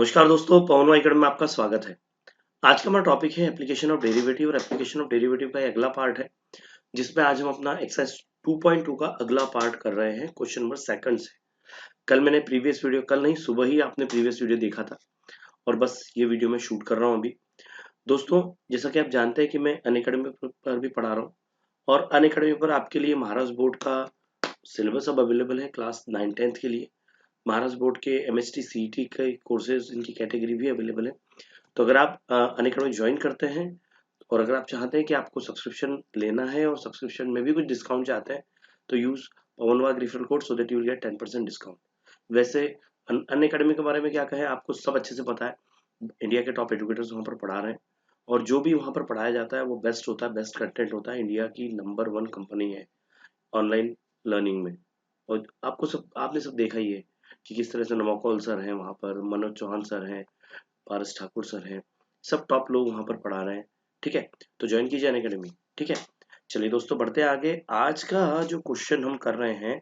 नमस्कार दोस्तों, पवन एकेडमी में आपका स्वागत है। आज का हमारा टॉपिक है एप्लीकेशन ऑफ डेरिवेटिव और एप्लीकेशन ऑफ डेरिवेटिव का अगला पार्ट है, जिसमें आज हम अपना एक्सरसाइज 2.2 का अगला पार्ट कर रहे हैं क्वेश्चन नंबर सेकंड से। कल मैंने प्रीवियस वीडियो, कल नहीं सुबह ही आपने प्रीवियस वीडियो देखा था और बस ये वीडियो मैं शूट कर रहा हूँ अभी। दोस्तों, जैसा कि आप जानते हैं कि मैं अनअकैडमी पर भी पढ़ा रहा हूँ और अनअकैडमी पर आपके लिए महाराष्ट्र बोर्ड का सिलेबस अब अवेलेबल है क्लास 9-10 के लिए। महाराष्ट्र बोर्ड के एमएसटी सीईटी के कोर्सेज, इनकी कैटेगरी भी अवेलेबल है। तो अगर आप अनअकैडमी ज्वाइन करते हैं और अगर आप चाहते हैं कि आपको सब्सक्रिप्शन लेना है और सब्सक्रिप्शन में भी कुछ डिस्काउंट चाहते हैं, तो यूज पवन वाग referral code so that you will get 10% discount. वैसे अनअकैडमी के बारे में क्या कहें, आपको सब अच्छे से पता है। इंडिया के टॉप एजुकेटर्स वहाँ पर पढ़ा रहे हैं और जो भी वहाँ पर पढ़ाया जाता है वो बेस्ट होता है, बेस्ट कंटेंट होता है। इंडिया की नंबर 1 कंपनी है ऑनलाइन लर्निंग में। और आपने सब देखा ही है कि किस तरह से नवाकौल सर हैं वहाँ पर, मनोज चौहान सर हैं, पारस ठाकुर सर हैं, सब टॉप लोग वहाँ पर पढ़ा रहे हैं। ठीक है, तो ज्वाइन कीजिए अनअकैडमी। ठीक है, चलिए दोस्तों बढ़ते हैं आगे। आज का जो क्वेश्चन हम कर रहे हैं,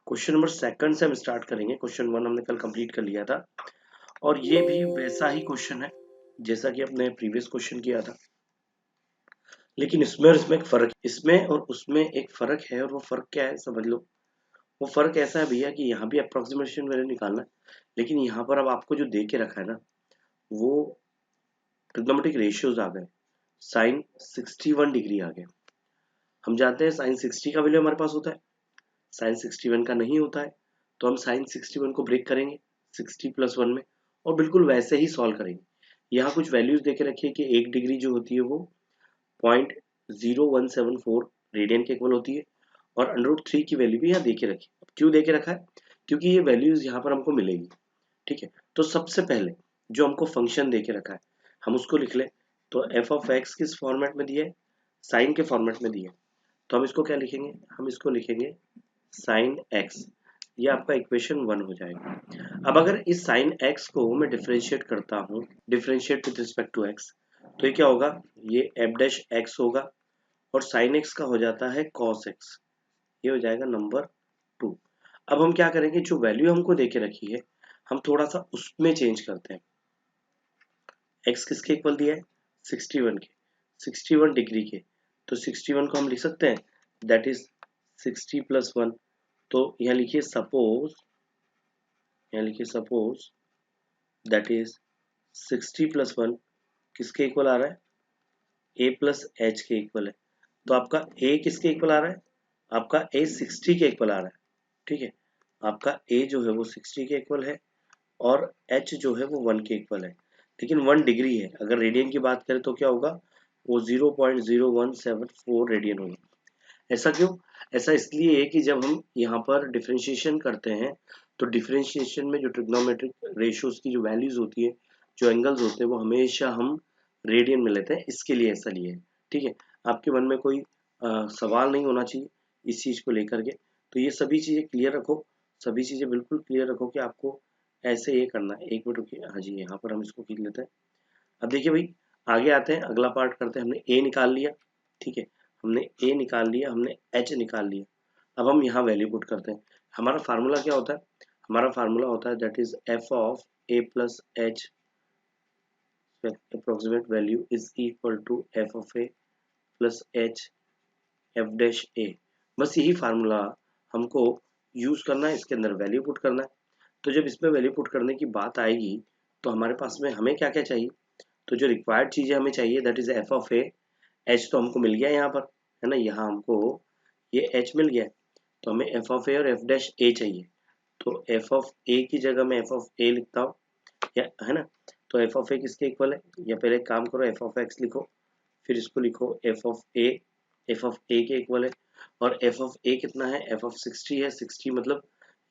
क्वेश्चन नंबर सेकंड से हम स्टार्ट करेंगे। क्वेश्चन 1 हमने कल कंप्लीट कर लिया था और ये भी वैसा ही क्वेश्चन है जैसा कि अपने प्रीवियस क्वेश्चन किया था, लेकिन इसमें और इसमें एक फर्क, इसमें और उसमें एक फर्क है। और वो फर्क क्या है समझ लो। वो फर्क ऐसा है भैया कि यहाँ भी अप्रोक्सीमेशन वैल्यू निकालना है, लेकिन यहाँ पर अब आपको जो दे के रखा है ना, वो ट्रिग्नोमेट्रिक रेशियोज आ गए। साइन 61 डिग्री आ गए। हम जानते हैं साइन 60 का वैल्यू हमारे पास होता है, साइन 61 का नहीं होता है। तो हम साइन 61 को ब्रेक करेंगे 60+1 में और बिल्कुल वैसे ही सॉल्व करेंगे। यहाँ कुछ वैल्यूज देके रखिए कि 1 डिग्री जो होती है वो 0.0174 रेडियन के इक्वल होती है और √3 की वैल्यू भी यहाँ देके रखी। क्यों देके रखा है? क्योंकि ये वैल्यूज यहाँ पर हमको मिलेगी। ठीक है, तो सबसे पहले जो हमको फंक्शन देके रखा है हम उसको लिख ले। तो एफ ऑफ एक्स किस फॉर्मेट में दिया है? साइन के फॉर्मेट में दिया है। तो हम इसको क्या लिखेंगे? हम इसको लिखेंगे साइन एक्स। ये आपका इक्वेशन 1 हो जाएगा। अब अगर इस साइन एक्स को मैं डिफरेंशिएट करता हूँ, differentiate with respect to x, तो ये क्या होगा? ये एफ डैश एक्स होगा और साइन एक्स का हो जाता है कॉस एक्स। ये हो जाएगा नंबर 2। अब हम क्या करेंगे, जो वैल्यू हमको देके रखी है हम थोड़ा सा उसमें चेंज करते हैं। एक्स किसके इक्वल दिया है? 61 के, 61 डिग्री के। तो 61 को हम लिख सकते हैं दैट इज 60+1। तो यहाँ लिखिए सपोज, यहाँ लिखिए सपोज दैट इज 60+1 किसके इक्वल आ रहा है? ए प्लस एच के इक्वल है। तो आपका ए किसके इक्वल आ रहा है? आपका ए 60 के इक्वल आ रहा है। ठीक है, आपका ए जो है वो 60 के इक्वल है और एच जो है वो 1 के इक्वल है। लेकिन 1 डिग्री है, अगर रेडियन की बात करें तो क्या होगा? वो 0.0174 रेडियन होगा। ऐसा क्यों? ऐसा इसलिए है कि जब हम यहाँ पर डिफरेंशिएशन करते हैं तो डिफरेंशिएशन में जो ट्रिग्नोमेट्रिक रेशियोज की जो वैल्यूज होती है, जो एंगल्स होते हैं, वो हमेशा हम रेडियन में लेते हैं। इसके लिए ऐसा लिए है। ठीक है, आपके मन में कोई सवाल नहीं होना चाहिए इस चीज को लेकर के। तो ये सभी चीजें क्लियर रखो, सभी चीजें बिल्कुल क्लियर रखो कि आपको ऐसे ये करना है। एक मिनट रुकिए, हाँ जी, यहाँ पर हम इसको खींच लेते हैं। अब देखिए भाई, आगे आते हैं, अगला पार्ट करते हैं। हमने ए निकाल लिया, ठीक है, हमने ए निकाल लिया, हमने एच निकाल लिया। अब हम यहाँ वैल्यू पुट करते हैं। हमारा फार्मूला क्या होता है? हमारा फार्मूला होता है that is f of a plus h approximate value is equal to f of a plus h f dash a. बस यही फार्मूला हमको यूज करना है, इसके अंदर वैल्यू पुट करना है। तो जब इसमें वैल्यू पुट करने की बात आएगी तो हमारे पास में हमें क्या क्या चाहिए? तो जो रिक्वायर्ड चीजें हमें चाहिए that is f of A. H तो हमको मिल गया यहाँ पर, है ना, यहाँ हमको ये एच मिल गया। तो हमें एफ ऑफ ए और एफ डैश ए चाहिए। तो एफ ऑफ ए की जगह मैं एफ ऑफ ए लिखता हूँ, है ना। तो एफ ऑफ ए किसके इक्वल है? या पहले एक काम करो, एफ ऑफ एक्स लिखो, फिर इसको लिखो f of a. F of a के इक्वल है और एफ ऑफ ए कितना है? एफ ऑफ 60 है। 60 मतलब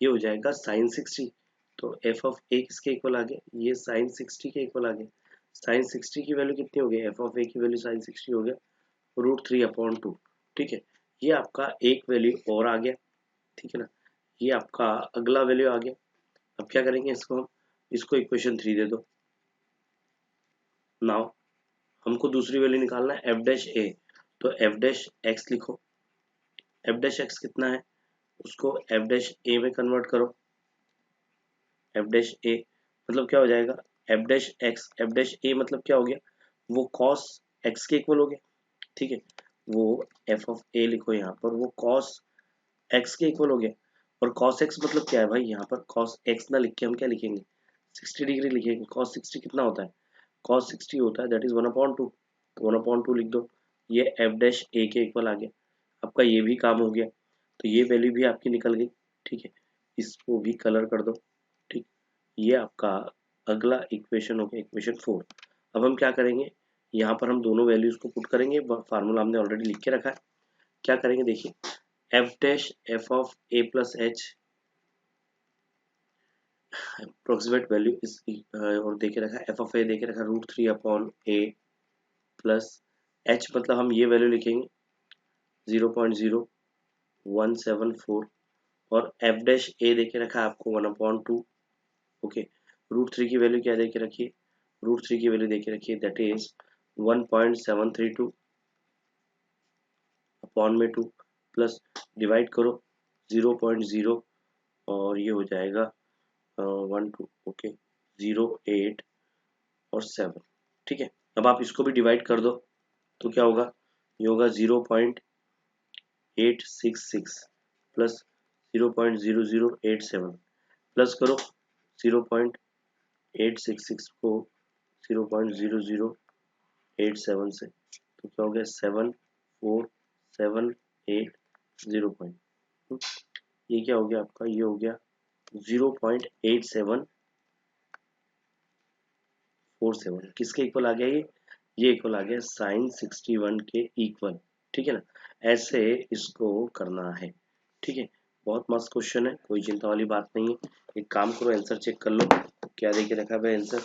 ये हो जाएगा साइन 60। तो एफ ऑफ ए किसके इक्वल आ गया? ये साइन 60 के इक्वल आ गया। साइन 60 की वैल्यू कितनी हो गई? एफ ऑफ ए की वैल्यू साइन 60 हो गया √3/2। ठीक है, ये आपका एक वैल्यू और आ गया। ठीक है ना, ये आपका अगला वैल्यू आ गया। अब क्या करेंगे इसको? हम इसको इक्वेशन 3 दे दो। नाउ हमको दूसरी वैल्यू निकालना है एफ डैश ए। तो एफ डैश एक्स लिखो। एफ डैश एक्स कितना है? उसको एफ डैश ए में कन्वर्ट करो। एफ डैश ए मतलब क्या हो जाएगा? F dash x f dash a मतलब क्या हो गया, वो कॉस एक्स के इक्वल हो गया, ठीक है। वो एफ ऑफ ए लिखो यहाँ पर, वो कॉस एक्स के इक्वल हो गया। और कॉस एक्स मतलब क्या है भाई, यहाँ पर कॉस एक्स ना लिख के हम क्या लिखेंगे, 60 डिग्री लिखेंगे। कॉस 60 कितना होता है, कॉस 60 होता है दैट इज 1/2, 1/2 लिख दो। ये एफ डैश ए के इक्वल आ गया, आपका ये भी काम हो गया। तो ये वैल्यू भी आपकी निकल गई, ठीक है। इसको भी कलर कर दो, ठीक। ये आपका अगला इक्वेशन हो गया, इक्वेशन 4। अब हम क्या करेंगे, यहाँ पर हम दोनों वैल्यूज को पुट करेंगे, फार्मूला हमने ऑलरेडी लिख के रखा है। क्या करेंगे देखिए, F dash F of a plus h approximate value इस और देके रखा है, एफ ऑफ ए देके रखा है √3/a प्लस एच मतलब हम ये वैल्यू लिखेंगे 0.0174 और एफ डैश ए देके रखा है आपको 1/2। ओके, √3 की वैल्यू क्या देके रखिए, √3 की वैल्यू देके रखिए दैट इज 1.732 अपॉन में 2 प्लस डिवाइड करो 0.0 और ये हो जाएगा 1 2 ओके 0 8 और 7, ठीक है। अब आप इसको भी डिवाइड कर दो तो क्या होगा, ये होगा 0.866 प्लस 0.0087 प्लस करो 0.866 को 0.0087 से, तो क्या हो गया 7478 ये क्या हो गया आपका, ये हो गया 0.8747 किसके इक्वल आ गया, ये इक्वल आ गया साइन 61 के इक्वल, ठीक है ना। ऐसे इसको करना है, ठीक है। बहुत मस्त क्वेश्चन है, कोई चिंता वाली बात नहीं है। एक काम करो, आंसर चेक कर लो क्या देके रखा है आंसर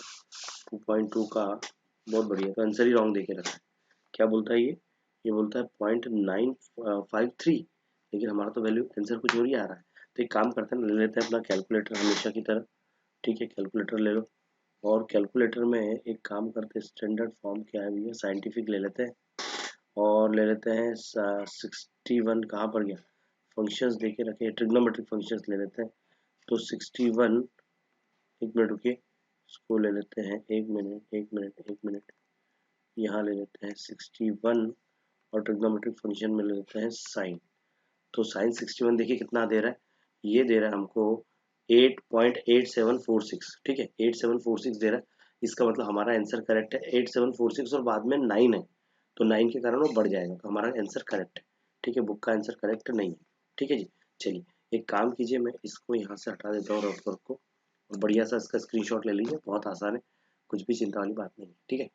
2.2 का, बहुत बढ़िया। तो आंसर ही रॉन्ग देके रखा है, क्या बोलता है ये बोलता है 0.953, लेकिन हमारा तो वैल्यू आंसर कुछ और ही आ रहा है। तो एक काम करते हैं, ले लेते हैं अपना कैलकुलेटर हमेशा की तरह, ठीक है। कैलकुलेटर ले लो और कैलकुलेटर में एक काम करते हैं, स्टैंडर्ड फॉर्म क्या है भैया, साइंटिफिक ले लेते हैं और ले लेते हैं 61 कहाँ पर गया, फंक्शंस देके रखे, ट्रिग्नोमेट्रिक फंक्शंस ले लेते हैं। तो 61, एक मिनट रुकिए, इसको ले लेते हैं, एक मिनट यहाँ ले लेते हैं 61 और ट्रिग्नोमेट्रिक फंक्शन में ले लेते हैं साइन। तो साइन 61 देखिए कितना दे रहा है, ये दे रहा है हमको 8.8746, ठीक है 8746 दे रहा है। इसका मतलब हमारा आंसर करेक्ट है 8746 और बाद में 9 है, तो 9 के कारण वो बढ़ जाएगा, तो हमारा आंसर करेक्ट है, ठीक है। बुक का आंसर करेक्ट नहीं है, ठीक है जी। चलिए एक काम कीजिए, मैं इसको यहाँ से हटा देता हूँ रफ वर्क को और बढ़िया सा इसका स्क्रीनशॉट ले लीजिए, बहुत आसान है, कुछ भी चिंता वाली बात नहीं है, ठीक है।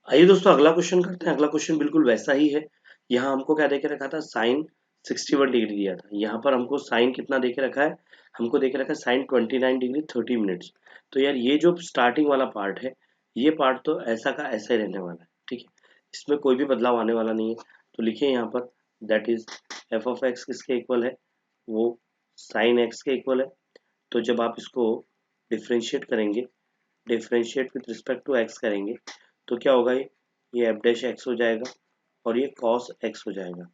आइए दोस्तों अगला क्वेश्चन करते हैं। अगला क्वेश्चन बिल्कुल वैसा ही है। यहाँ हमको क्या देके रखा था, साइन 61 डिग्री दिया था, यहाँ पर हमको साइन कितना देके रखा है, हमको देके रखा है साइन 29 डिग्री 30 मिनट्स। तो यार ये जो स्टार्टिंग वाला पार्ट है, ये पार्ट तो ऐसा का ऐसा ही रहने वाला है, ठीक है। इसमें कोई भी बदलाव आने वाला नहीं है। तो लिखिए यहाँ पर that is f of x किसके इक्वल है, वो साइन एक्स के इक्वल है। तो जब आप इसको डिफ्रेंशिएट करेंगे, differentiate with respect to x करेंगे, तो क्या होगा, ये एफ डैश एक्स हो जाएगा और ये कॉस एक्स हो जाएगा।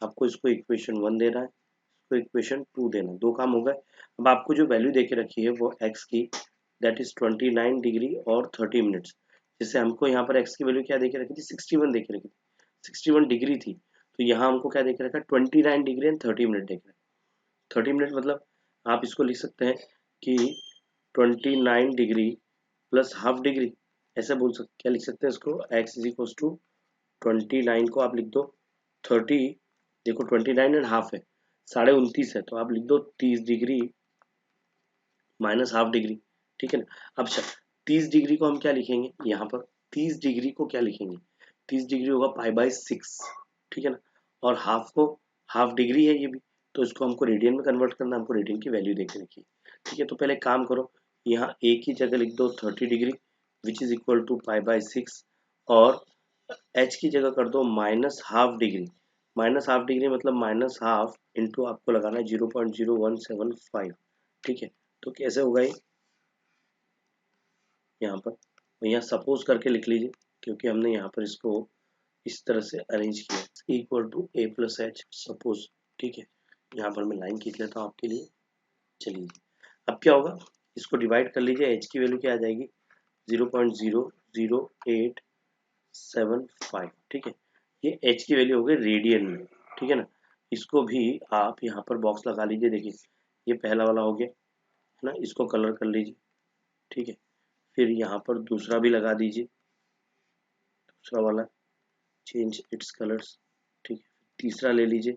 आपको इसको इक्वेशन 1 देना है, इसको इक्वेशन 2 देना है, दो काम हो गए। अब आपको जो वैल्यू देके रखी है वो एक्स की दैट इज 29 डिग्री और 30 मिनट्स। जैसे हमको यहाँ पर एक्स की वैल्यू क्या देके रखी थी, 61 देके रखी थी, 61 डिग्री थी। तो यहाँ हमको क्या देके रखा है, 29 डिग्री एंड 30 मिनट देके रखा है। 30 मिनट मतलब आप इसको लिख सकते हैं कि 29 डिग्री प्लस हाफ डिग्री, ऐसे बोल सकते, क्या लिख सकते हैं इसको, x इज इक्वल टू 29 को आप लिख दो 30, देखो 29 एंड हाफ है 29.5 है, तो आप लिख दो 30 डिग्री माइनस हाफ डिग्री, ठीक है ना। अब 30 डिग्री को हम क्या लिखेंगे यहाँ पर, 30 डिग्री को क्या लिखेंगे, 30 डिग्री होगा π/6, ठीक है ना। और हाफ को, हाफ डिग्री है ये भी, तो इसको हमको रेडियन में कन्वर्ट करना, हमको रेडियन की वैल्यू देके रखिए, ठीक है। तो पहले काम करो, यहाँ a की जगह लिख दो 30 degree which is equal to π/6 और h की जगह कर दो minus half degree, minus half degree मतलब माइनस हाफ इंटू आपको लगाना है 0.0175, ठीक है। तो कैसे होगा ये, यहाँ पर यहाँ सपोज करके लिख लीजिए, क्योंकि हमने यहाँ पर इसको इस तरह से अरेंज किया, equal to a plus h suppose, ठीक है। यहाँ पर मैं लाइन खींच लेता हूँ आपके लिए। चलिए अब क्या होगा, इसको डिवाइड कर लीजिए, h की वैल्यू क्या आ जाएगी 0.00875, ठीक है। ये h की वैल्यू हो गई रेडियन में, ठीक है ना। इसको भी आप यहाँ पर बॉक्स लगा लीजिए। देखिए ये पहला वाला हो गया है ना, इसको कलर कर लीजिए, ठीक है। फिर यहाँ पर दूसरा भी लगा दीजिए, दूसरा वाला चेंज इट्स कलर्स, ठीक है। तीसरा ले लीजिए,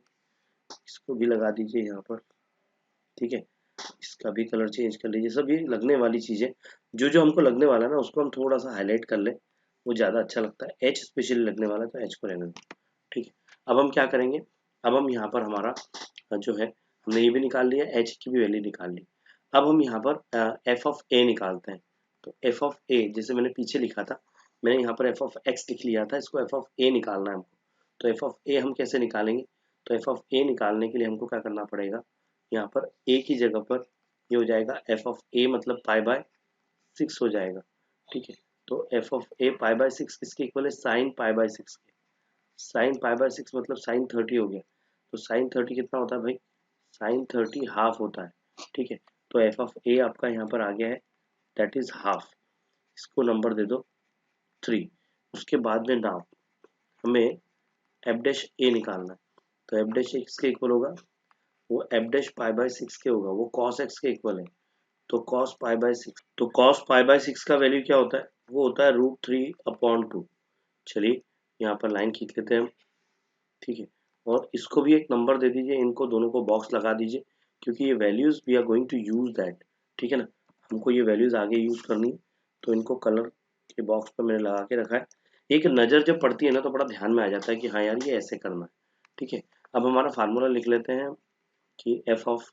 इसको भी लगा दीजिए यहाँ पर, ठीक है। इसका भी कलर चेंज कर लीजिए। सब ये लगने वाली चीज़ें, जो जो हमको लगने वाला है ना उसको हम थोड़ा सा हाईलाइट कर ले, वो ज़्यादा अच्छा लगता है। एच स्पेशली लगने वाला है तो एच को रहने दो, ठीक है। अब हम क्या करेंगे, अब हम यहाँ पर हमारा जो है, हमने ये भी निकाल लिया, एच की भी वैल्यू निकाल ली। अब हम यहाँ पर एफ ऑफ ए निकालते हैं। तो एफ ऑफ ए जैसे मैंने पीछे लिखा था, मैंने यहाँ पर एफ ऑफ एक्स लिख लिया था, इसको एफ ऑफ ए निकालना है हमको। तो एफ ऑफ ए हम कैसे निकालेंगे, तो एफ ऑफ ए निकालने के लिए हमको क्या करना पड़ेगा, यहाँ पर ए की जगह पर ये हो जाएगा एफ ऑफ ए मतलब पाई बाय 6 हो जाएगा, ठीक है। तो f of A pi by 6 किसके इक्वल है, साइन पाई बाय 6 के। साइन पाई बाय 6 मतलब साइन 30 हो गया। तो साइन 30 कितना होता है भाई, साइन 30 हाफ होता है, ठीक है। तो एफ ऑफ ए आपका यहाँ पर आ गया है, दैट इज हाफ। इसको नंबर दे दो 3। उसके बाद में नाम हमें एफ डैश ए निकालना है। तो एफ डैश ए किसके इक्वल होगा, वो एफ डैश पाई बाय 6 के होगा, वो कॉस एक्स के इक्वल है। तो कॉस पाई बाय 6, तो कॉस पाई बाय 6 का वैल्यू क्या होता है, वो होता है √3/2। चलिए यहाँ पर लाइन खींच लेते हैं हम, ठीक है। और इसको भी एक नंबर दे दीजिए, इनको दोनों को बॉक्स लगा दीजिए, क्योंकि ये values we are going to use that, ठीक है ना। हमको ये वैल्यूज आगे यूज करनी, तो इनको कलर के बॉक्स पर मैंने लगा के रखा है। एक नज़र जब पड़ती है ना तो बड़ा ध्यान में आ जाता है कि हाँ यार ये ऐसे करना है, ठीक है। अब हमारा फार्मूला लिख लेते हैं कि f of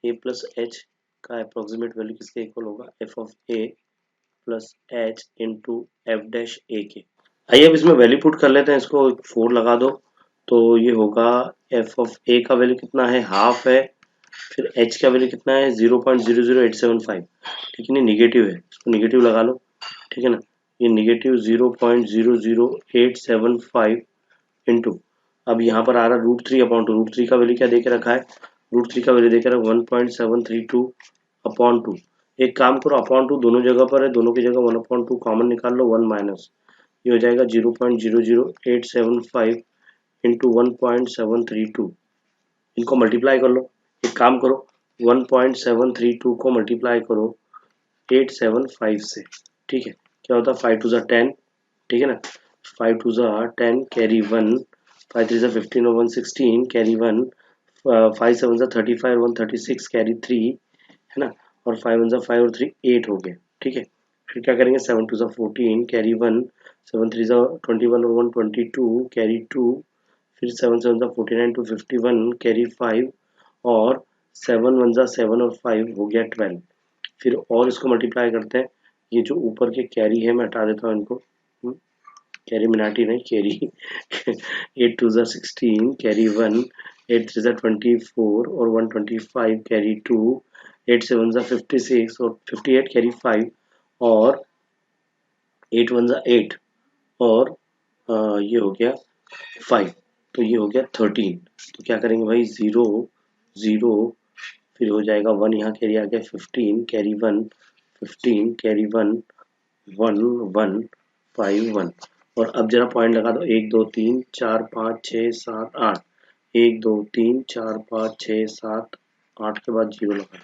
a plus h का अप्रोक्सीमेट वैल्यू किसके इक्वल होगा, f of a plus h into f dash a के। आइए अब इसमें वैल्यू पुट कर लेते हैं, इसको 4 लगा दो, तो ये होगा एफ ऑफ ए का वैल्यू कितना है, हाफ है। फिर एच का वैल्यू कितना है, 0.00875, ठीक है। नहीं निगेटिव है, इसको निगेटिव लगा लो, ठीक है ना। ये निगेटिव 0.00875 इंटू, अब यहाँ पर आ रहा √3/2। √3 का वैल्यू क्या दे के रखा है, √3 का वैल्यू देकर 1.732/2। एक काम करो, अपॉन टू दोनों जगह पर है, दोनों की जगह 1/2 कॉमन निकाल लो, 1 माइनस, ये हो जाएगा 0.00875 इंटू 1.732। इनको मल्टीप्लाई कर लो, एक काम करो 1.732 को मल्टीप्लाई करो 875 से, ठीक है। क्या होता है, 5 टू ज़ा 10, ठीक है ना। 5 टू ज़ा 10 कैरी 1, 5 3 ज़ा 15 और 1 16 कैरी 1, 5 7 ज़ा 35 और 1 36 कैरी 3, है ना। और 5 1 ज़ा 5 और 3 8 हो गए, ठीक है। फिर क्या करेंगे, 7 2 ज़ा 14 कैरी 1, 7 3 ज़ा 21 और 1 22 कैरी 2, फिर 7 7 ज़ा 49 टू 51 कैरी 5, और 7 1 ज़ा 7 और 5 हो गया 12। फिर और इसको मल्टीप्लाई करते हैं, ये जो ऊपर के कैरी है मैं हटा देता हूँ इनको, कैरी मिनाटी नहीं कैरी 8 2 ज़ा 16 कैरी 1, 8 3 ज़ा 24 और 125 कैरी 2, 8 7 ज़ा 56 और 58 कैरी 5, और 8 1 ज़ा 8, और ये हो गया 5, तो ये हो गया 13। तो क्या करेंगे भाई, 0 0, फिर हो जाएगा 1, यहाँ कैरी आ गया 15 कैरी 1, 15 कैरी 1, 1 1 5 1। और अब जरा पॉइंट लगा दो, 1 2 3 4 5 6 7 8, 1 2 3 4 5 6 7 8 के बाद 0 लगा,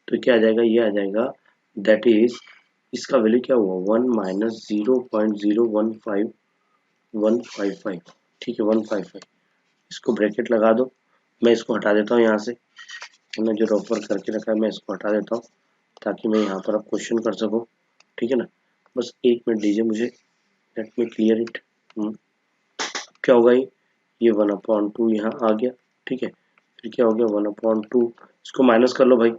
तो क्या आ जाएगा, ये आ जाएगा, दैट इज, इसका वैल्यू क्या हुआ, 1 माइनस 0.015155, ठीक है 155। इसको ब्रैकेट लगा दो, मैं इसको हटा देता हूँ यहाँ से, मैंने जो रफर करके रखा है मैं इसको हटा देता हूँ, ताकि मैं यहाँ पर अब क्वेश्चन कर सकूँ, ठीक है ना। बस 1 मिनट दीजिए मुझे, लेट मी क्लियर इट। क्या होगा, ये 1/2 यहाँ आ गया, ठीक है। फिर क्या हो गया 1/2, इसको माइनस कर लो भाई,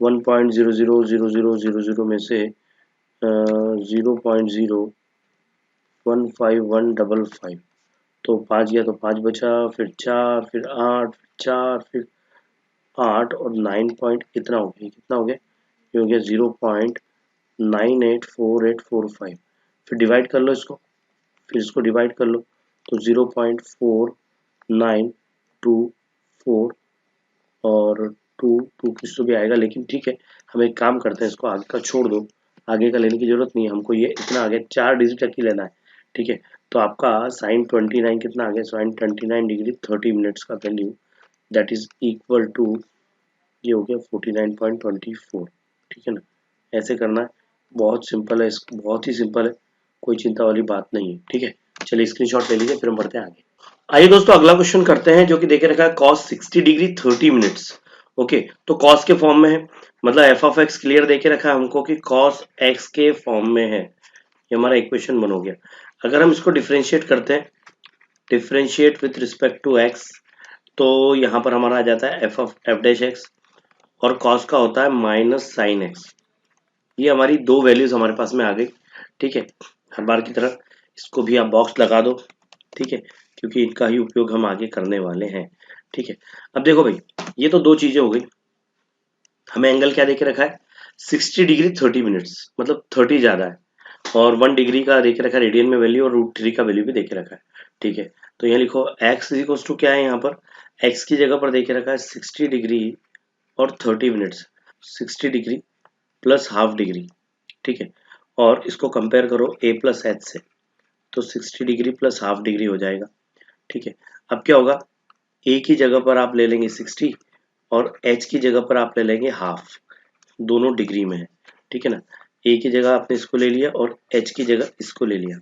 1.0000000 में से 0.015155, तो 5 गया तो 5 बचा, फिर 4, फिर 8, फिर 4, फिर 8 और 9 पॉइंट इतना हो गया, कितना हो गया, ये हो गया 0.984845। फिर डिवाइड कर लो इसको, फिर इसको डिवाइड कर लो, तो 0.4924 और 2 किस तो भी आएगा, लेकिन ठीक है हम एक काम करते हैं, इसको आगे का छोड़ दो, आगे का लेने की जरूरत नहीं है हमको, ये इतना आ गया 4 डिजिट तक ही लेना है, ठीक है। तो आपका साइन 29 कितना आ गया, साइन 29 डिग्री 30 मिनट्स का value, that is equal to, ये हो गया 49.24, ठीक है ना। ऐसे करना है, बहुत सिंपल है, बहुत ही सिंपल है, कोई चिंता वाली बात नहीं है, ठीक है। चलिए स्क्रीनशॉट ले लीजिए, फिर हम बढ़ते हैं आगे। आइए दोस्तों अगला क्वेश्चन करते हैं, जो कि देखे रखा है cos 60 डिग्री 30 मिनट्स। ओके, तो cos के फॉर्म में है, मतलब एफ ऑफ एक्स क्लियर देके रखा है हमको कि cos x के फॉर्म में है, ये हमारा इक्वेशन बन हो गया। अगर हम इसको डिफरेंशिएट करते हैं, differentiate with respect to x, तो यहाँ पर हमारा आ जाता है f of f dash x, और cos का होता है माइनस साइन एक्स। ये हमारी दो वैल्यूज हमारे पास में आ गई, ठीक है। हर बार की तरह इसको भी आप बॉक्स लगा दो, ठीक है, क्योंकि इनका ही उपयोग हम आगे करने वाले हैं, ठीक है। अब देखो भाई, ये तो दो चीजें हो गई, हमें एंगल क्या देके रखा है, 60 डिग्री 30 मिनट्स, मतलब 30 ज्यादा है, और 1 डिग्री का देके रखा है रेडियन में वैल्यू, और √3 का वैल्यू भी देके रखा है, ठीक है। तो यहाँ लिखो x इक्वल्स टू क्या है, यहाँ पर x की जगह पर देके रखा है 60 डिग्री और 30 minutes, 60 degree plus half degree, ठीक है। और इसको कंपेयर करो a प्लस एच से, तो 60 डिग्री प्लस हाफ डिग्री हो जाएगा, ठीक है। अब क्या होगा, a की जगह पर आप ले लेंगे 60, और h की जगह पर आप ले लेंगे हाफ, दोनों डिग्री में है, ठीक है ना। a की जगह आपने इसको ले लिया और h की जगह इसको ले लिया।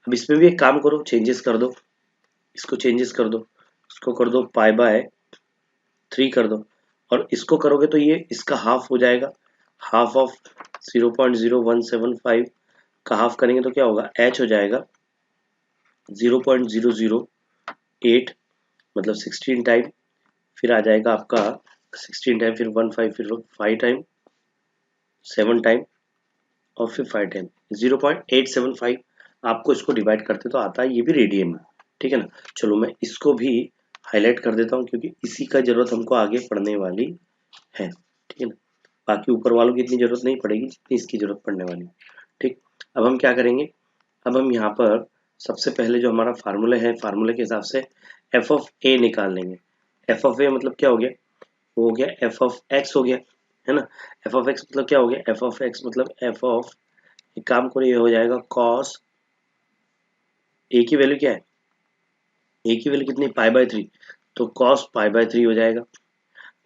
अब इसमें भी एक काम करो, चेंजेस कर दो, इसको चेंजेस कर दो, इसको कर दो पाई बाय 3 कर दो, और इसको करोगे तो ये इसका हाफ हो जाएगा, हाफ ऑफ 0.0175 का हाफ करेंगे तो क्या होगा, h हो जाएगा 0.008, मतलब 16 टाइम, फिर आ जाएगा आपका 16 टाइम, फिर 15, फिर 5 टाइम, 7 टाइम, और फिर 5 टाइम, 0.875। आपको इसको डिवाइड करते तो आता है ये भी रेडियन में, ठीक है ना। चलो मैं इसको भी हाईलाइट कर देता हूँ, क्योंकि इसी का जरूरत हमको आगे पढ़ने वाली है, ठीक है ना। बाकी ऊपर वालों की इतनी जरूरत नहीं पड़ेगी जितनी इसकी जरूरत पड़ने वाली, ठीक। अब हम क्या करेंगे, अब हम यहाँ पर सबसे पहले जो हमारा फार्मूला है, फार्मूले के हिसाब से एफ ऑफ ए निकाल लेंगे। एफ ऑफ ए मतलब क्या हो गया, वो हो गया एफ ऑफ एक्स हो गया, है ना। एफ ऑफ एक्स मतलब क्या हो गया, एफ ऑफ एक्स मतलब एफ ऑफ, एक काम करो, ये हो जाएगा कॉस, ए की वैल्यू क्या है, ए की वैल्यू कितनी, पाई बाय 3, तो कॉस पाई बाय 3 हो जाएगा।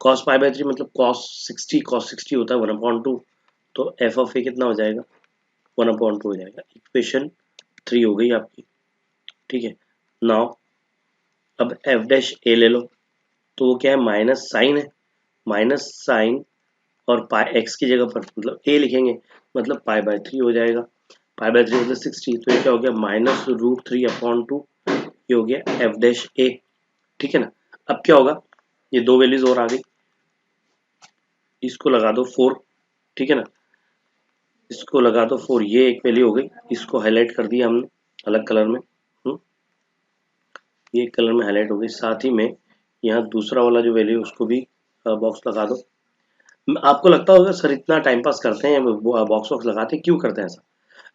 कॉस पाई बाय 3 मतलब कॉस 60 होता है 1/2, तो एफ ऑफ ए कितना हो जाएगा, 1/2 हो जाएगा। इक्वेशन 3 हो गई आपकी, ठीक है। नाउ अब एफ डैश ए ले लो, तो वो क्या है, माइनस साइन है, माइनस साइन, और पाई एक्स की जगह पर मतलब ए लिखेंगे, मतलब पाई बाय 3 हो जाएगा। पाई बाय 3 मतलब 60, तो ये क्या हो गया, -√3/2, ये हो गया एफ डैश ए, ठीक है ना। अब क्या होगा, ये दो वैल्यूज और आ गई, इसको लगा दो 4, ठीक है ना, इसको लगा दो 4, ये एक वैल्यू हो गई, इसको हाईलाइट कर दिया हमने अलग कलर में, ये कलर में हाईलाइट हो गई। साथ ही में यहाँ दूसरा वाला जो वैल्यू उसको भी बॉक्स लगा दो। आपको लगता होगा सर इतना टाइम पास करते हैं, बॉक्स वॉक्स लगाते हैं, क्यों करते हैं ऐसा,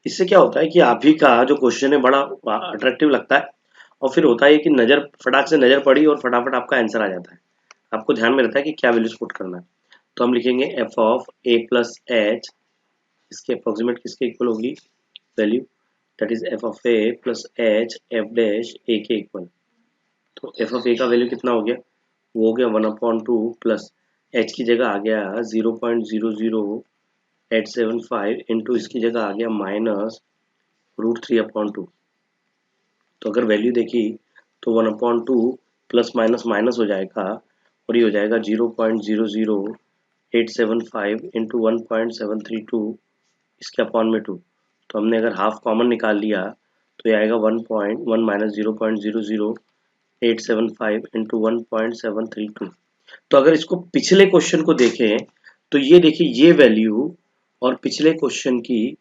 इससे क्या होता है कि आप ही का जो क्वेश्चन है बड़ा अट्रैक्टिव लगता है, और फिर होता है कि नजर फटाक से नजर पड़ी और फटाफट आपका आंसर आ जाता है, आपको ध्यान में रहता है कि क्या वैल्यूज पुट करना है। तो हम लिखेंगे f of a plus h, इसके अप्रोक्सीमेट किसके इक्वल होगी, value, that is f of a plus h f dash a के इक्वल। तो एफ ऑफ ए का वैल्यू कितना हो गया, वो हो गया 1/2 प्लस एच की जगह आ गया 0.00875 इंटू इसकी जगह आ गया -√3/2। तो अगर वैल्यू देखी तो 1/2 प्लस माइनस माइनस हो जाएगा, और ये हो जाएगा 0.00875 इंटू 1.732 इसके अपॉन में 2। तो हमने अगर हाफ कॉमन निकाल लिया तो ये आएगा 1.1 माइनस 0.00875 इंटू 1.732। तो अगर इसको पिछले क्वेश्चन को देखें तो ये देखिए ये वैल्यू और पिछले क्वेश्चन की,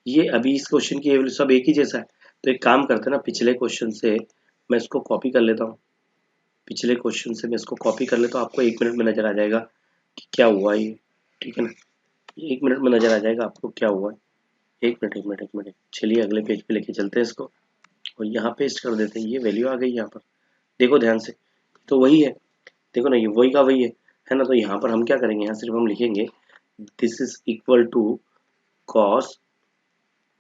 ये अभी इस क्वेश्चन की वैल्यू सब एक ही जैसा है। तो एक काम करते हैं ना, पिछले क्वेश्चन से मैं इसको कॉपी कर लेता हूँ, पिछले क्वेश्चन से मैं इसको कॉपी कर लेता हूँ, आपको 1 मिनट में नजर आ जाएगा कि क्या हुआ ये, ठीक है ना। 1 मिनट में नजर आ जाएगा आपको क्या हुआ है। 1 मिनट चलिए अगले पेज पे लेके चलते हैं इसको, और यहाँ पेस्ट कर देते हैं, ये वैल्यू आ गई यहाँ पर, देखो ध्यान से, तो वही है, देखो ना ये वही का वही है ना। तो यहाँ पर हम क्या करेंगे, यहाँ सिर्फ हम लिखेंगे this is equal to cos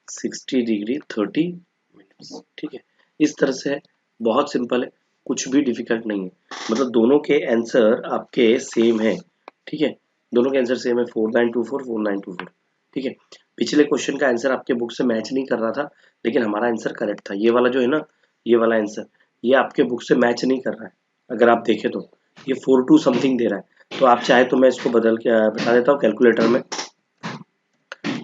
60 degree 30 minutes. ठीक है, इस तरह से है, बहुत सिंपल है, कुछ भी डिफिकल्ट नहीं है। मतलब दोनों के आंसर आपके सेम है। ठीक है, दोनों के आंसर सेम है, 4924 4924। ठीक है, पिछले क्वेश्चन का आंसर आपके बुक से मैच नहीं कर रहा था, लेकिन हमारा आंसर करेक्ट था। ये वाला जो है ना, ये वाला आंसर, ये आपके बुक से मैच नहीं कर रहा है। अगर आप देखें तो ये 42 समथिंग दे रहा है। तो आप चाहे तो मैं इसको बदल के बता देता हूँ कैलकुलेटर में।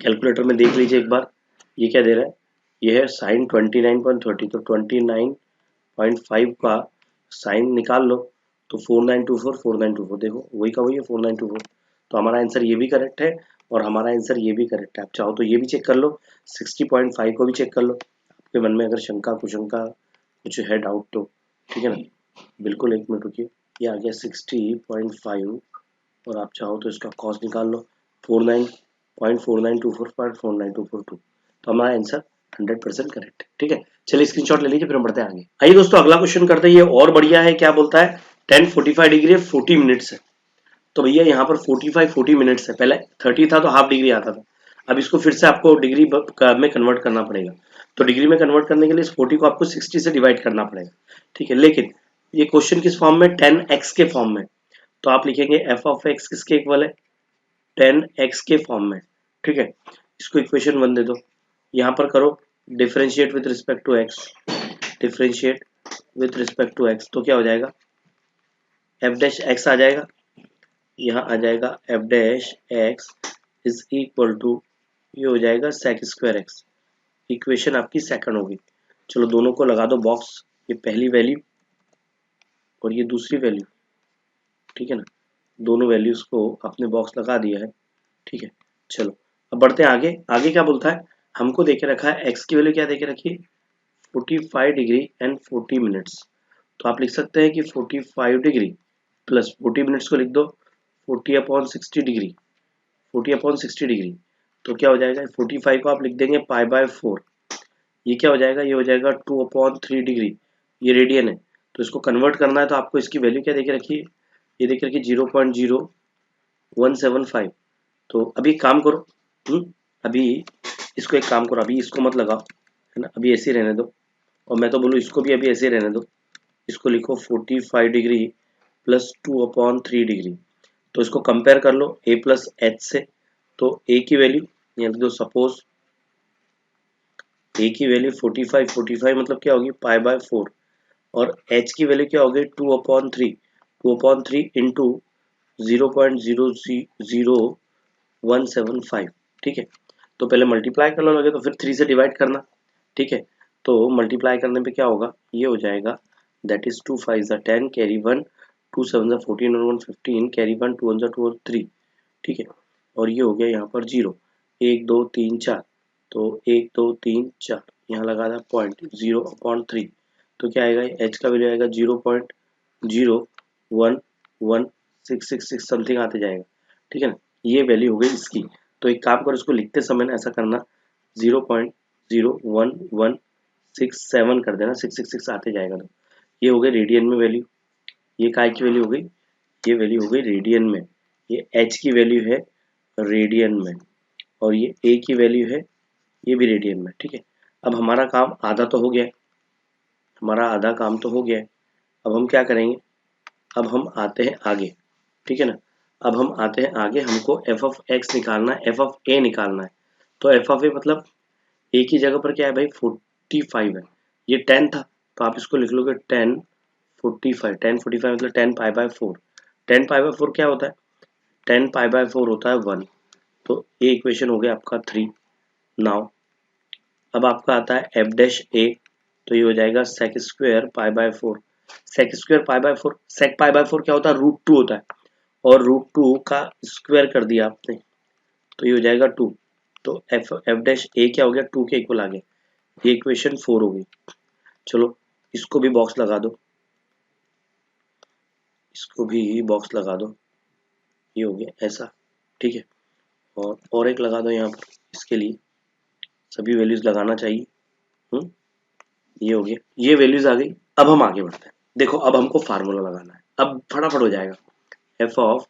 कैलकुलेटर में देख लीजिए एक बार, ये क्या दे रहा है, ये है साइन 29.30। तो 29.5 का साइन निकाल लो, तो 4924 4924, देखो वही का वही है 4924। तो हमारा आंसर ये भी करेक्ट है और हमारा आंसर ये भी करेक्ट है। आप चाहो तो ये भी चेक कर लो, 60.5 को भी चेक कर लो, आपके मन में अगर शंका कुशंका कुछ है डाउट तो। ठीक है ना, बिल्कुल, एक मिनट रुकिए, ये आ गया 60.5 और आप चाहो तो इसका कॉस निकाल लो, 49.4924.49242। तो हमारा आंसर 100% करेक्ट है। ठीक है, चलिए स्क्रीनशॉट ले लीजिए, फिर हम बढ़ते हैं आगे। आइए दोस्तों, अगला क्वेश्चन करते हैं, ये और बढ़िया है। क्या बोलता है, 10:45 डिग्री 40 मिनट्स है। तो भैया यहाँ पर 40 मिनट्स है, पहले 30 था तो हाफ डिग्री आता था, अब इसको फिर से आपको डिग्री में कन्वर्ट करना पड़ेगा। तो डिग्री में कन्वर्ट करने के लिए इस 40 को आपको 60 से डिवाइड करना पड़ेगा। ठीक है, लेकिन ये क्वेश्चन किस फॉर्म में, 10x के फॉर्म में। तो आप लिखेंगे f ऑफ x किसके इक्वल है, 10x के फॉर्म में। ठीक है, इसको इक्वेशन 1 दे दो, यहाँ पर करो differentiate with respect to x, differentiate with respect to x, तो क्या हो जाएगा, f डैश x आ जाएगा, यहाँ आ जाएगा f dash x is equal to, ये हो जाएगा sec स्क्वायर x। इक्वेशन आपकी सेकंड होगी। चलो दोनों को लगा दो बॉक्स, ये पहली वैल्यू और ये दूसरी वैल्यू। ठीक है ना, दोनों वैल्यूज को आपने बॉक्स लगा दिया है। ठीक है, चलो अब बढ़ते हैं आगे। आगे क्या बोलता है, हमको देके रखा है x की वैल्यू क्या देके रखी है, 45 डिग्री एंड 40 मिनट्स। तो आप लिख सकते हैं कि 45 डिग्री प्लस 40 मिनट्स को लिख दो 40/60 डिग्री, 40/60 डिग्री। तो क्या हो जाएगा, 45 को आप लिख देंगे π/4। ये क्या हो जाएगा, ये हो जाएगा 2/3 डिग्री, ये रेडियन है। तो इसको कन्वर्ट करना है तो आपको इसकी वैल्यू क्या देके रखी है, ये देखे रखिए 0.0175। तो अभी काम करो, अभी इसको एक काम करो, अभी इसको मत लगाओ, है ना, अभी ऐसे ही रहने दो। और मैं तो बोलूँ इसको भी अभी ऐसे ही रहने दो, इसको लिखो 45 डिग्री प्लस 2/3 डिग्री। तो इसको कंपेयर कर लो a प्लस एच से। तो a की वैल्यू यहाँ लिख दो, सपोज a की वैल्यू 45 मतलब क्या होगी π/4, और h की वैल्यू क्या होगी 2/3 इंटू 0.00175। ठीक है, तो पहले मल्टीप्लाई कर लो लगे तो फिर 3 से डिवाइड करना। ठीक है, तो मल्टीप्लाई करने पे क्या होगा, ये हो जाएगा, दैट इज 2 5 10 कैरी 1 2 7 14 और 1 15 कैरी 1 2 1 2 और 3। ठीक है, और ये हो गया यहाँ पर 0 1 2 3 4, तो 1 2 3 4 यहाँ लगा था पॉइंट 0/3। तो क्या आएगा, h का वैल्यू आएगा 0.011666 समथिंग आते जाएगा। ठीक है ना, ये वैल्यू हो गई इसकी। तो एक काम करो, इसको लिखते समय ना ऐसा करना 0.01167 कर देना, 666 आते जाएगा। तो ये हो गई रेडियन में वैल्यू, ये काय की वैल्यू हो गई, ये वैल्यू हो गई रेडियन में, ये h की वैल्यू है रेडियन में, और ये a की वैल्यू है ये भी रेडियन में। ठीक है, अब हमारा काम आधा तो हो गया है, हमारा आधा काम तो हो गया है। अब हम क्या करेंगे, अब हम आते हैं आगे। ठीक है ना, अब हम आते हैं आगे, हमको f ऑफ x निकालना है, f ऑफ a निकालना है। तो f ऑफ a मतलब a की जगह पर क्या है भाई 45 है, ये 10 था तो आप इसको लिख लोगे 1045 मतलब 10π/4। 10π/4 क्या होता है, 10π/4 होता है 1। तो ये इक्वेशन हो गया आपका 3। नाउ अब आपका आता है f डैश a, तो ये हो जाएगा sec square π/4। sec square π/4, sec π/4 क्या होता है, √2 होता है, और √2 का स्क्वायर कर दिया आपने तो ये हो जाएगा 2। तो f डैश a क्या हो गया, 2 के इक्वल आ गया, ये इक्वेशन 4 हो गई। चलो इसको भी बॉक्स लगा दो, इसको भी बॉक्स लगा दो, ये हो गया ऐसा। ठीक है, और एक लगा दो यहाँ पर, इसके लिए सभी वैल्यूज लगाना चाहिए। ये हो गया, ये वैल्यूज आ गई। अब हम आगे बढ़ते हैं, देखो अब हमको फार्मूला लगाना है, अब फटाफट हो जाएगा। f of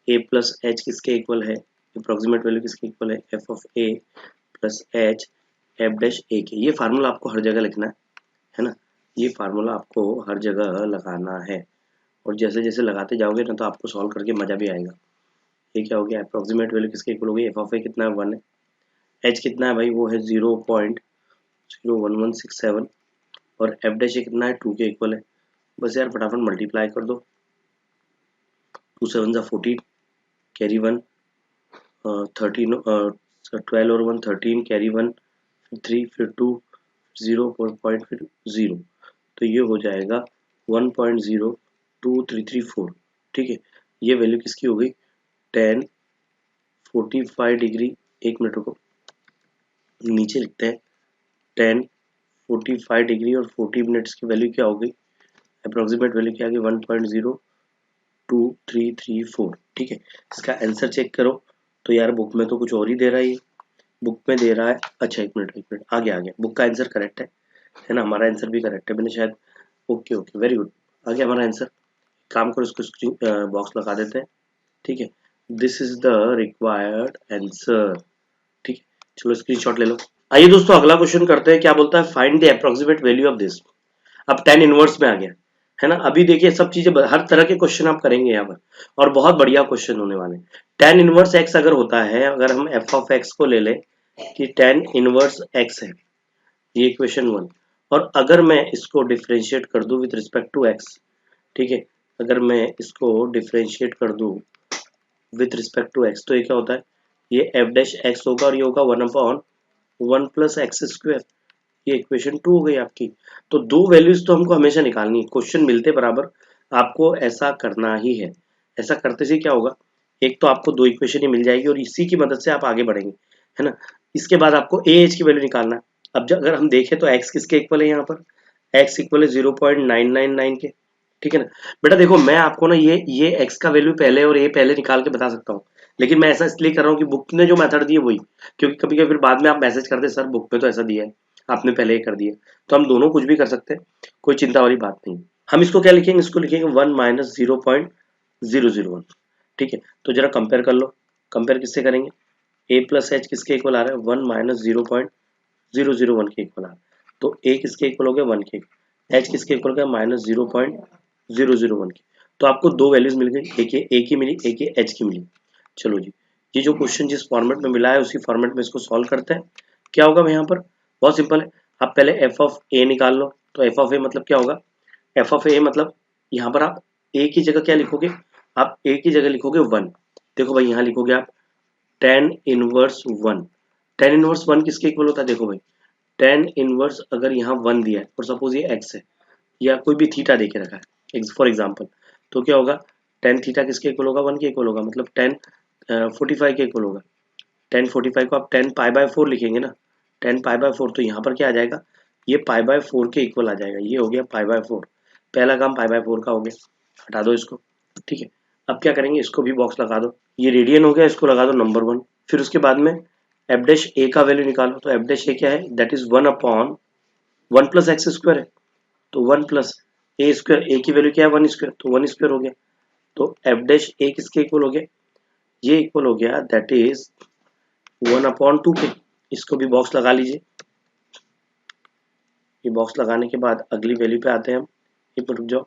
a plus h किसके इक्वल है, अप्रोक्सीमेट वैल्यू किसके इक्वल है, f of a plus h f dash a के। ये फार्मूला आपको हर जगह लिखना है ना, ये फार्मूला आपको हर जगह लगाना है, और जैसे जैसे लगाते जाओगे ना तो आपको सॉल्व करके मजा भी आएगा। ये क्या हो गया, अप्रोक्सीमेट वैल्यू किसके इक्वल हो गई, एफ ऑफ ए कितना है 1 है, एच कितना है भाई वो है 0.01167 और एफ डैश ए कितना है 2 के इक्वल है। बस यार फटाफट मल्टीप्लाई कर दो, 2 7 14 कैरी 1 13 12 और 1 13 कैरी 1 फिर 3 फिर 2 0 पॉइंट फिर 0, तो ये हो जाएगा 1.02334। ठीक है, ये वैल्यू किसकी हो गई, 10 45 डिग्री, एक मिनट रुको नीचे लिखते हैं, 10 45 डिग्री और 40 मिनट्स की वैल्यू क्या हो गई, अप्रोक्सीमेट वैल्यू क्या आ गई 1.02334। ठीक है, इसका आंसर चेक करो तो यार बुक में तो कुछ और ही दे रहा है, बुक में दे रहा है, अच्छा एक मिनट आ गया, बुक का आंसर करेक्ट है ना, हमारा आंसर भी करेक्ट है, मैंने शायद, ओके ओके वेरी गुड, आ गया हमारा आंसर। काम करो इसको स्क्रीन बॉक्स लगा देते हैं। ठीक है, this is the required answer. ठीक है, चलो स्क्रीनशॉट ले लो। आइए दोस्तों अगला क्वेश्चन करते हैं, क्या बोलता है, find the approximate value of this. अब tan इनवर्स में आ गया है ना, अभी देखिए सब चीजें हर तरह के क्वेश्चन आप करेंगे यहाँ पर, और बहुत बढ़िया क्वेश्चन होने वाले। tan इनवर्स x अगर होता है, अगर हम f ऑफ x को ले लें कि tan इनवर्स x है, ये इक्वेशन 1, और अगर मैं इसको डिफरेंशिएट कर दूं विद रिस्पेक्ट टू x, ठीक है, अगर मैं इसको डिफरेंशिएट कर दूं विद रिस्पेक्ट टू x, तो ये क्या होता है, ये f डैश x होगा और ये होगा 1/1 प्लस एक्स स्क्वायर, ये इक्वेशन 2 हो गई आपकी। तो दो वैल्यूज तो हमको हमेशा निकालनी है, क्वेश्चन मिलते बराबर आपको ऐसा करना ही है। ऐसा करते से क्या होगा, एक तो आपको दो इक्वेशन ही मिल जाएगी और इसी की मदद से आप आगे बढ़ेंगे, है ना। इसके बाद आपको ए एच की वैल्यू निकालना है। अब अगर हम देखें तो एक्स किसके इक्वल है, यहाँ पर एक्स इक्वल है 0.999 के, ठीक है ना। बेटा देखो मैं आपको ना ये एक्स का वैल्यू पहले और ए पहले निकाल के बता सकता हूँ, लेकिन मैं ऐसा इसलिए कर रहा हूँ कि बुक ने जो मेथड दी है वही, क्योंकि कभी कभी फिर बाद में आप मैसेज करते सर बुक में तो ऐसा दिया है, आपने पहले ही कर दिया, तो हम दोनों कुछ भी कर सकते हैं, कोई चिंता वाली बात नहीं। हम इसको क्या लिखेंगे, इसको लिखेंगे 1 माइनस 0.001। ठीक है, तो जरा कंपेयर कर लो, कंपेयर किससे करेंगे, ए प्लस एच किसके इक्वल आ रहा है 1 माइनस 0.001 के इक्वल आ रहा है, तो ए किसके इक्वल हो गया 1 के, एच किसके इक्वल हो गया माइनस 0.001 के। तो आपको दो वैल्यूज मिल गई, एक ए की मिली, एक एच की मिली। चलो जी, ये जो क्वेश्चन जिस फॉर्मेट में मिला है उसी फॉर्मेट में इसको सॉल्व करते हैं। क्या होगा यहाँ पर, बहुत सिंपल है, आप पहले एफ ऑफ ए निकाल लो, तो एफ ऑफ ए मतलब क्या होगा, एफ ऑफ ए मतलब यहाँ पर आप ए की जगह क्या लिखोगे, आप ए की जगह लिखोगे 1। देखो भाई यहाँ लिखोगे आप tan इनवर्स 1, tan इनवर्स 1 किसके इक्वल होता है, देखो भाई tan इनवर्स अगर यहाँ 1 दिया है और सपोज ये x है या कोई भी थीटा देके रखा है फॉर एग्जांपल, तो क्या होगा tan थीटा किसके इक्वल होगा 1 के इक्वल होगा, मतलब tan 45 के इक्वल होगा। tan 45 को आप tan पाई बाय 4 लिखेंगे ना, tan पाई बाय 4, तो यहाँ पर क्या आ जाएगा, ये पाई बाय 4 के इक्वल आ जाएगा, ये हो गया पाई बाय 4, पहला काम पाई बाय 4 का हो गया, हटा दो इसको। ठीक है, अब क्या करेंगे, इसको भी बॉक्स लगा दो, ये रेडियन हो गया, इसको लगा दो नंबर 1। फिर उसके बाद में एफ डैश ए का वैल्यू निकालो, तो एफ डैश ए क्या है, that is 1/1 plus x square है, तो 1 प्लस ए स्क्वायर, ए की वैल्यू क्या है 1 स्क्वायर, तो 1 स्क्वायर हो गया। तो एफ डैश ए किसके इक्वल हो गया, ये इक्वल हो गया दैट इज 1/2 के। इसको भी बॉक्स लगा लीजिए, ये बॉक्स लगाने के बाद अगली वैल्यू पे आते हैं हम, एक मिनट रुक जाओ,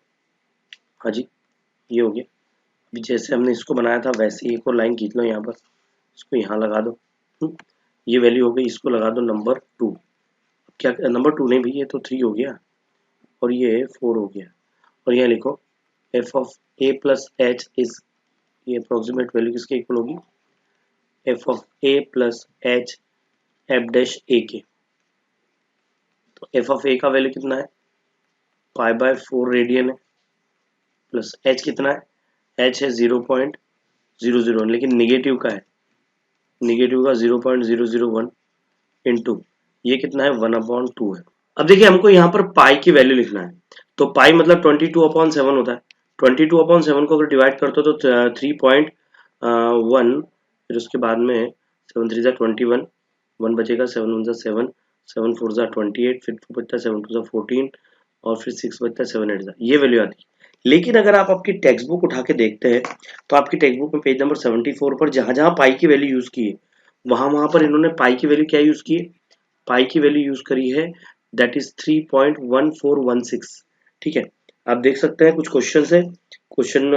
हाँ जी ये हो गया। अभी जैसे हमने इसको बनाया था वैसे ही एक और लाइन खींच लो यहाँ पर, इसको यहाँ लगा दो, ये वैल्यू हो गई, इसको लगा दो नंबर 2, क्या नंबर 2 नहीं भाई ये तो 3 हो गया और ये 4 हो गया, और यहाँ लिखो f of a plus h is, ये अप्रोक्सीमेट वैल्यू किसके इक्वल होगी, f of a plus h f dash a के। तो एफ ऑफ ए का वैल्यू कितना है, पाई बाय 4 रेडियन है, प्लस एच कितना है, एच है 0.001, लेकिन निगेटिव का है, निगेटिव का 0.001 इंटू ये कितना है 1/2 है। अब देखिए हमको यहाँ पर पाई की वैल्यू लिखना है, तो पाई मतलब 22/7 होता है, 22/7 को अगर डिवाइड करते हो तो 3.1, फिर उसके बाद में 7 3 21, 1 बचेगा, 7 1 7, 7 4 28, फिर 2 बचता है, 7 2 14, और फिर 6 बचता है, 7 8, ये वैल्यू आती है। लेकिन अगर आप आपकी टेक्स्ट बुक उठा के देखते हैं तो आपकी टेक्स्ट बुक में पेज नंबर 74 पर जहां जहां पाई की वैल्यू यूज की है वहां वहां पर इन्होंने पाई की वैल्यू क्या यूज की है, पाई की वैल्यू यूज करी है दैट इज 3.1416। ठीक है, आप देख सकते हैं कुछ क्वेश्चन है, क्वेश्चन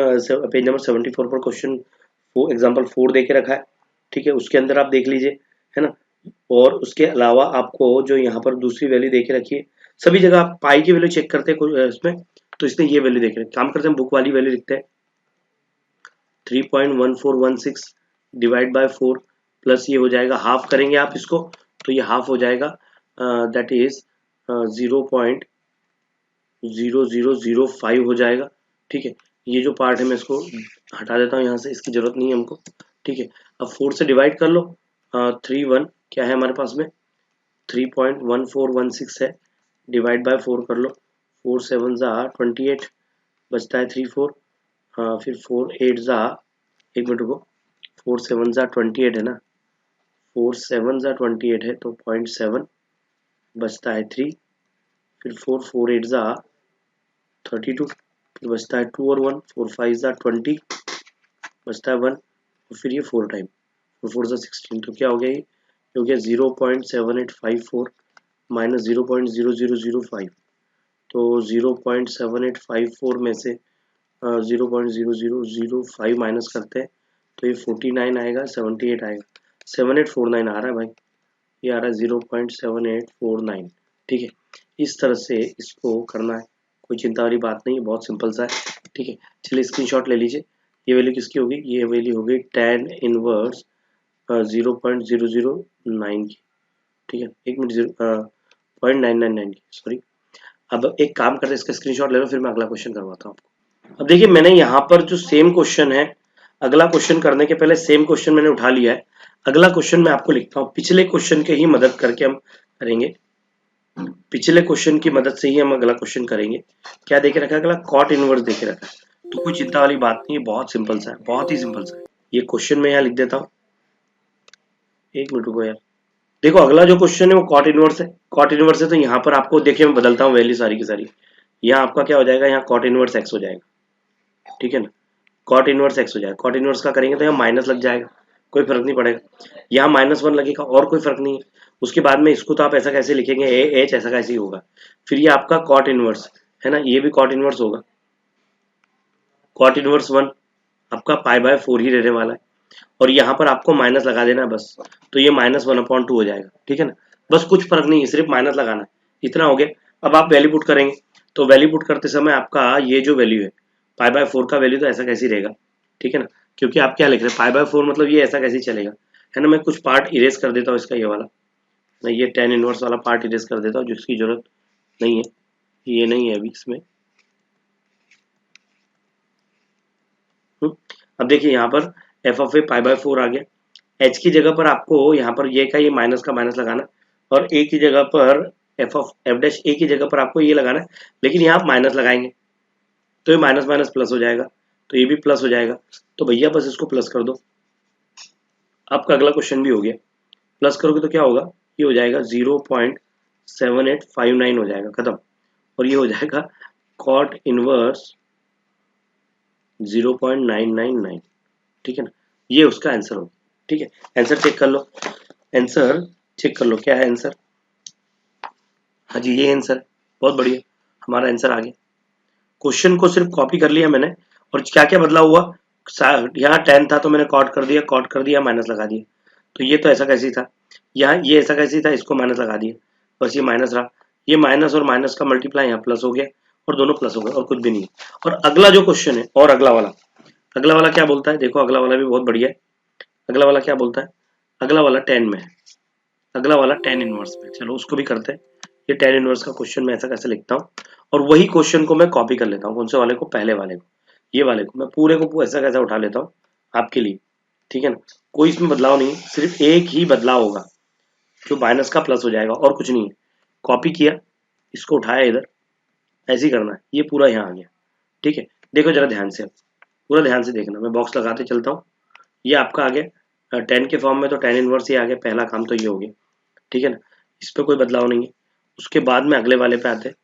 पेज नंबर 74 पर क्वेश्चन एग्जाम्पल 4 दे के रखा है। ठीक है, उसके अंदर आप देख लीजिए, है ना। और उसके अलावा आपको जो यहाँ पर दूसरी वैल्यू देके रखी है, सभी जगह आप पाई की वैल्यू चेक करते हैं इसमें, तो इसने ये वैल्यू देख रहे हैं। काम करते हैं, बुक वाली वैल्यू लिखते हैं 3.1416 डिवाइड बाय 4 प्लस ये हो जाएगा, हाफ करेंगे आप इसको तो ये हाफ हो जाएगा, दैट इज 0.0005 हो जाएगा। ठीक है, ये जो पार्ट है मैं इसको हटा देता हूँ यहाँ से, इसकी जरूरत नहीं है हमको। ठीक है, अब 4 से डिवाइड कर लो, 31 क्या है हमारे पास में 3.1416 है, डिवाइड बाय 4 कर लो, 4 7 ज़ा 28 बचता है 34, फिर 4 8 ज़ा, एक मिनट को, 4 7 ज़ा 28 है ना, 4 7 ज़ा 28 है तो 0.7 बचता है 3, फिर 4 4 8 ज़ा 32, फिर बचता है 2 और 1, 4 5 ज़ा 20 बचता है 1, और फिर ये 4 टाइम, 4 4 ज़ा 16, तो क्या हो गया, ये हो गया 0.7854 माइनस 0.0005। तो 0.7854 में से 0.0005 माइनस करते हैं तो ये 49 आएगा, 78 आएगा, 7849 आ रहा है भाई, ये आ रहा है 0.7849। ठीक है, इस तरह से इसको करना है, कोई चिंता वाली बात नहीं है, बहुत सिंपल सा है। ठीक है, चलिए स्क्रीनशॉट ले लीजिए। ये वैल्यू किसकी होगी, ये वैल्यू होगी tan इनवर्स 0.009 की। ठीक है, 1 मिनट, 0.999 की, सॉरी। अब एक काम करते हैं, इसका स्क्रीनशॉट ले लो, फिर मैं अगला क्वेश्चन करवाता हूँ आपको। अब देखिए, मैंने यहाँ पर जो सेम क्वेश्चन है, अगला क्वेश्चन करने के पहले सेम क्वेश्चन मैंने उठा लिया है। अगला क्वेश्चन मैं आपको लिखता हूँ, पिछले क्वेश्चन के ही मदद करके हम करेंगे, पिछले क्वेश्चन की मदद से ही हम अगला क्वेश्चन करेंगे। क्या देके रखा है अगला, कॉट इनवर्स देके रखा है, तो कोई चिंता वाली बात नहीं है, बहुत सिंपल सा है, बहुत ही सिंपल सा है। ये क्वेश्चन मैं यहाँ लिख देता हूँ, एक मिनट रुको यार। देखो, अगला जो क्वेश्चन है वो कॉट इनवर्स है, कॉट इनवर्स है, तो यहाँ पर आपको देखिए मैं बदलता हूँ वैल्यू सारी की सारी। यहाँ आपका क्या हो जाएगा, यहाँ कॉट इनवर्स एक्स हो जाएगा। ठीक है ना, कॉट इनवर्स एक्स हो जाएगा, कॉट इनवर्स का करेंगे तो यहाँ माइनस लग जाएगा, कोई फर्क नहीं पड़ेगा, यहाँ -1 लगेगा और कोई फर्क नहीं है। उसके बाद में इसको तो आप ऐसा कैसे लिखेंगे, ए एच ऐसा कैसे ही होगा, फिर ये आपका कॉट इनवर्स है ना, ये भी कॉट इनवर्स होगा, कॉट इनवर्स 1 आपका π/4 ही रहने वाला है, और यहाँ पर आपको माइनस लगा देना है बस, तो ये -1/2 हो जाएगा। ठीक है ना, बस कुछ फर्क नहीं है, सिर्फ माइनस लगाना है, इतना हो गया। अब आप वैल्यू पुट करेंगे, तो वैल्यू पुट करते समय आपका ये जो वैल्यू है π/4 का वैल्यू तो ऐसा कैसे ही रहेगा। ठीक है ना, क्योंकि आप क्या लिख रहे हैं π/4 मतलब ये ऐसा कैसे ही चलेगा, है ना। मैं कुछ पार्ट इरेज कर देता हूँ इसका, ये वाला मैं ये tan इनवर्स वाला पार्ट इरेज कर देता हूँ जिसकी जरूरत नहीं है, ये नहीं है अभी इसमें। अब देखिए यहाँ पर f ऑफ ए π/4 आ गया, h की जगह पर आपको यहाँ पर ये का ये माइनस का माइनस लगाना, और a की जगह पर f of f dash a की जगह पर आपको ये लगाना है, लेकिन यहाँ आप माइनस लगाएंगे तो ये माइनस माइनस प्लस हो जाएगा, तो ये भी प्लस हो जाएगा, तो भैया बस इसको प्लस कर दो, आपका अगला क्वेश्चन भी हो गया। प्लस करोगे तो क्या होगा, ये हो जाएगा 0.7859 हो जाएगा, खत्म। और ये हो जाएगा कॉट इनवर्स 0.999। ठीक है ना, ये उसका आंसर होगा। ठीक है, आंसर चेक कर लो, आंसर चेक कर लो क्या है आंसर। हाँ जी, ये आंसर, बहुत बढ़िया, हमारा आंसर आ गया। क्वेश्चन को सिर्फ कॉपी कर लिया मैंने, और क्या क्या बदला हुआ, यहाँ 10 था तो मैंने कॉट कर दिया माइनस लगा दिया, तो ये तो ऐसा कैसे था, यहाँ ये ऐसा कैसे था, इसको माइनस लगा दिया, बस ये माइनस रहा, ये माइनस और माइनस का मल्टीप्लाई यहाँ प्लस हो गया, और दोनों प्लस हो गए, और कुछ भी नहीं। और अगला जो क्वेश्चन है, और अगला वाला क्या बोलता है, देखो अगला वाला भी बहुत बढ़िया है। अगला वाला क्या बोलता है, अगला वाला 10 में है, अगला वाला tan इनवर्स में, चलो उसको भी करते हैं। ये tan इनवर्स का क्वेश्चन मैं ऐसा कैसे लिखता हूँ, और वही क्वेश्चन को मैं कॉपी कर लेता हूँ, कौन से वाले को, पहले वाले को, ये वाले को मैं पूरे को ऐसा कैसा उठा लेता हूँ आपके लिए। ठीक है ना, कोई इसमें बदलाव नहीं, सिर्फ एक ही बदलाव होगा, जो माइनस का प्लस हो जाएगा, और कुछ नहीं है। कॉपी किया, इसको उठाया इधर, ऐसे ही करना है, ये पूरा यहाँ आ गया। ठीक है, देखो जरा ध्यान से, पूरा ध्यान से देखना, मैं बॉक्स लगाते चलता हूँ, ये आपका आ गया 10 के फॉर्म में, तो tan इनवर्स ये आ गया, पहला काम तो ये हो गया। ठीक है ना, इस पर कोई बदलाव नहीं है। उसके बाद में अगले वाले पे आते हैं,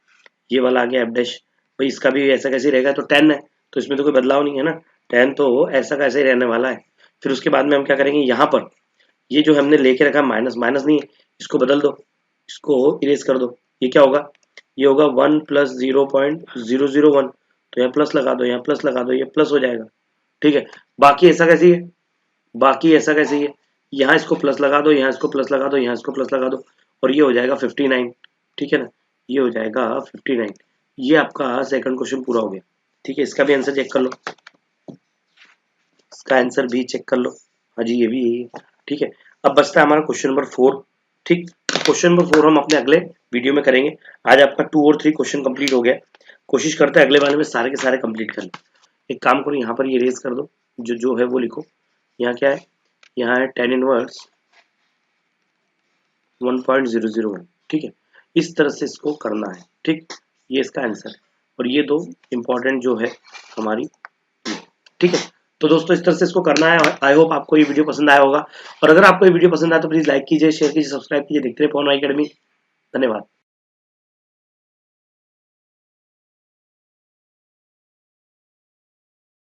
ये वाला आ गया f डैश भाई इसका भी ऐसा कैसे रहेगा, तो 10 है तो इसमें तो कोई बदलाव नहीं है ना, 10 तो ऐसा कैसे ही रहने वाला है। फिर उसके बाद में हम क्या करेंगे, यहाँ पर ये जो हमने लेके रखा माइनस, माइनस नहीं है, इसको बदल दो, इसको इरेज कर दो, ये क्या होगा, ये होगा 1 प्लस 0.001, तो यहाँ प्लस लगा दो, यहाँ प्लस लगा दो, ये प्लस हो जाएगा। ठीक है, बाकी ऐसा कैसे है, बाकी ऐसा कैसे है, यहाँ इसको प्लस लगा दो, यहाँ इसको प्लस लगा दो, यहाँ इसको प्लस लगा दो, और ये हो जाएगा 59। ठीक है ना, ये हो जाएगा 59। ये आपका सेकंड क्वेश्चन पूरा हो गया। ठीक है, इसका भी आंसर चेक कर लो, इसका आंसर भी चेक कर लो, हाँ जी ये भी यही है। ठीक है, अब बचता है हमारा क्वेश्चन नंबर 4। ठीक, क्वेश्चन नंबर 4 हम अपने अगले वीडियो में करेंगे। आज आपका 2 और 3 क्वेश्चन कंप्लीट हो गया, कोशिश करते हैं अगले वाले में सारे के सारे कंप्लीट कर लें। एक काम करो, यहाँ पर ये रेज कर दो, जो जो है वो लिखो। यहाँ क्या है, यहाँ है tan इनवर्स 1.001। ठीक है, इस तरह से इसको करना है। ठीक, ये इसका आंसर है, और ये दो इंपॉर्टेंट जो है हमारी। ठीक है, तो दोस्तों इस तरह से इसको करना है। आई होप आपको ये वीडियो पसंद आया होगा, और अगर आपको ये वीडियो पसंद आया तो प्लीज लाइक कीजिए, शेयर कीजिए, सब्सक्राइब कीजिए। देखते रहिए पवन अकेडमी। धन्यवाद।